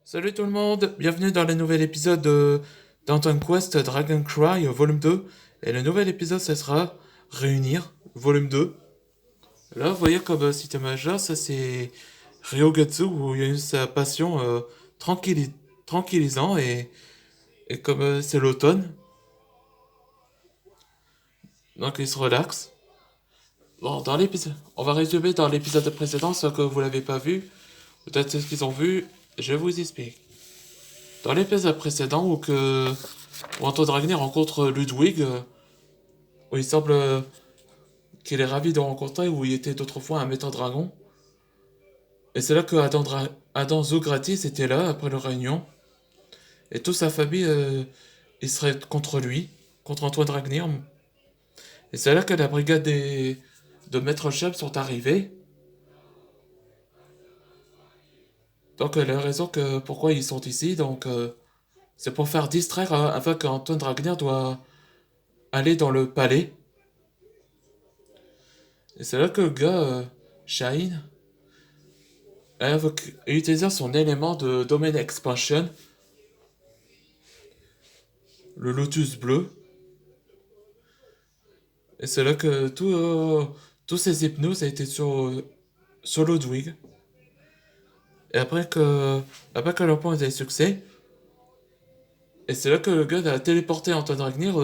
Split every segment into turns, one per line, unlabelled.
Salut tout le monde, bienvenue dans le nouvel épisode d'Anton Quest Dragon Cry volume 2. Et le nouvel épisode, ça sera Réunir, volume 2. Là, vous voyez comme système majeur, ça c'est Ryogatsu, où il y a eu sa passion tranquillisant, et comme c'est l'automne, donc il se relaxe. Bon, dans l'épisode, on va résumer dans l'épisode précédent, ce que vous l'avez pas vu, peut-être ce qu'ils ont vu, je vous explique. Dans l'épisode précédent, où Anton Dragnir rencontre Ludwig, où il semble qu'il est ravi de rencontrer, où il était autrefois un maître dragon. Et c'est là que Adam Zogratis était là, après leur réunion. Et toute sa famille, il serait contre lui, contre Antoine Dragnir. Et c'est là que la brigade de Maître Cheb sont arrivés. Donc la raison que pourquoi ils sont ici, donc c'est pour faire distraire afin qu'Antoine Dragnir doit aller dans le palais. Et c'est là que le gars, Shaheen, a utilisé son élément de domaine expansion, le lotus bleu. Et c'est là que tous ces hypnoses a été sur Ludwig. Et après que l'emploi a eu succès, et c'est là que le gars a téléporté Antoine Dragnir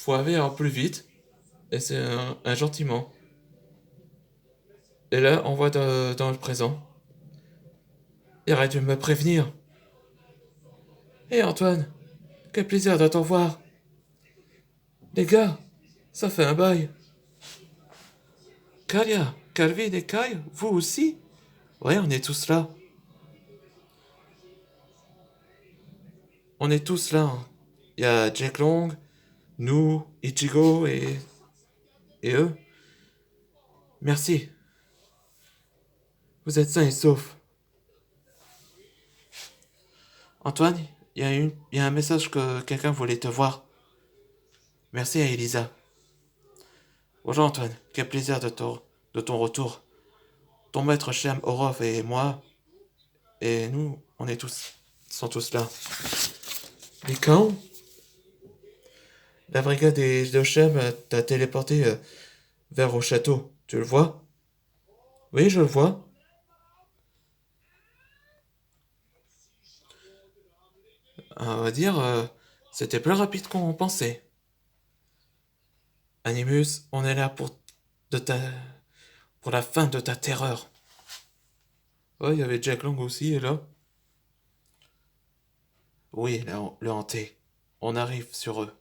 pour aller en plus vite. Et c'est un gentiment. Et là, on voit dans le présent. Il aurait dû me prévenir. Hé Antoine, quel plaisir de t'en voir. Les gars, ça fait un bail. Kalia, Calvin et Kai, vous aussi? Ouais, on est tous là. On est tous là, hein. Il y a Jack Long, nous, Ichigo et eux. Merci. Vous êtes sains et saufs. Antoine, il y a un message que quelqu'un voulait te voir. Merci à Elisa. Bonjour Antoine, quel plaisir de ton retour. Ton maître Shem, Orof et moi, et nous, sont tous là. Les camps? La brigade de Shem t'a téléporté vers au château. Tu le vois? Oui, je le vois. On va dire, c'était plus rapide qu'on pensait. Animus, on est là de ta, pour la fin de ta terreur. Ouais, il y avait Jack Long aussi, et là. Oui, le hanté. On arrive sur eux.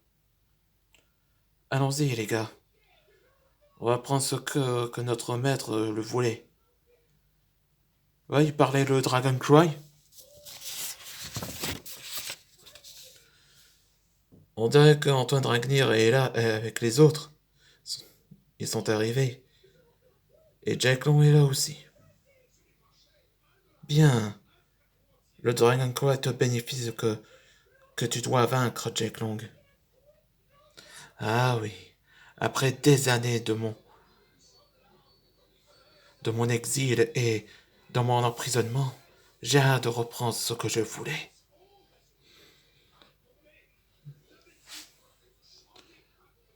Allons-y, les gars. On va prendre ce que notre maître le voulait. Ouais, il parlait le Dragon Cry. On dirait qu'Antoine Dragnir est là avec les autres. Ils sont arrivés. Et Jack Long est là aussi. Bien. Le Dragon Cry te bénéficie que tu dois vaincre Jack Long. Ah oui. Après des années de mon exil et dans mon emprisonnement, j'ai hâte de reprendre ce que je voulais.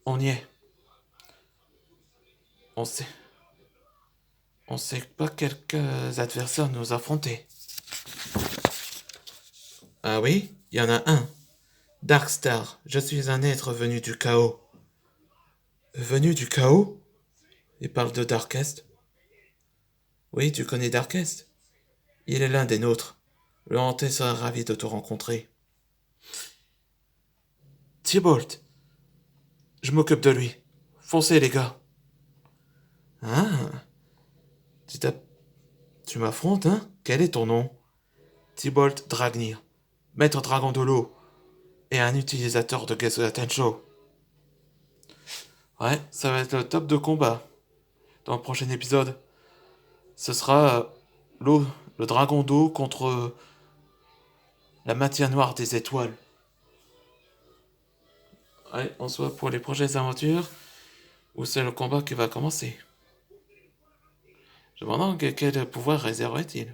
On y est. On sait. On sait pas quelques adversaires nous affronter. Ah oui, il y en a un. Darkstar, je suis un être venu du chaos. Venu du chaos? Il parle de Darkest. Oui, tu connais Darkest. Il est l'un des nôtres. Le hanté sera ravi de te rencontrer. Thibault, je m'occupe de lui. Foncez, les gars. Ah, tu t'app- tu m'affrontes, hein? Quel est ton nom? Thibault Dragnir, maître dragon de l'eau et un utilisateur de Gesuga Tensho. Ouais, ça va être le top de combat. Dans le prochain épisode, ce sera l'eau, le dragon d'eau contre la matière noire des étoiles. Ouais, on se voit pour les prochaines aventures, où c'est le combat qui va commencer. Je me demande quel pouvoir réserverait-il.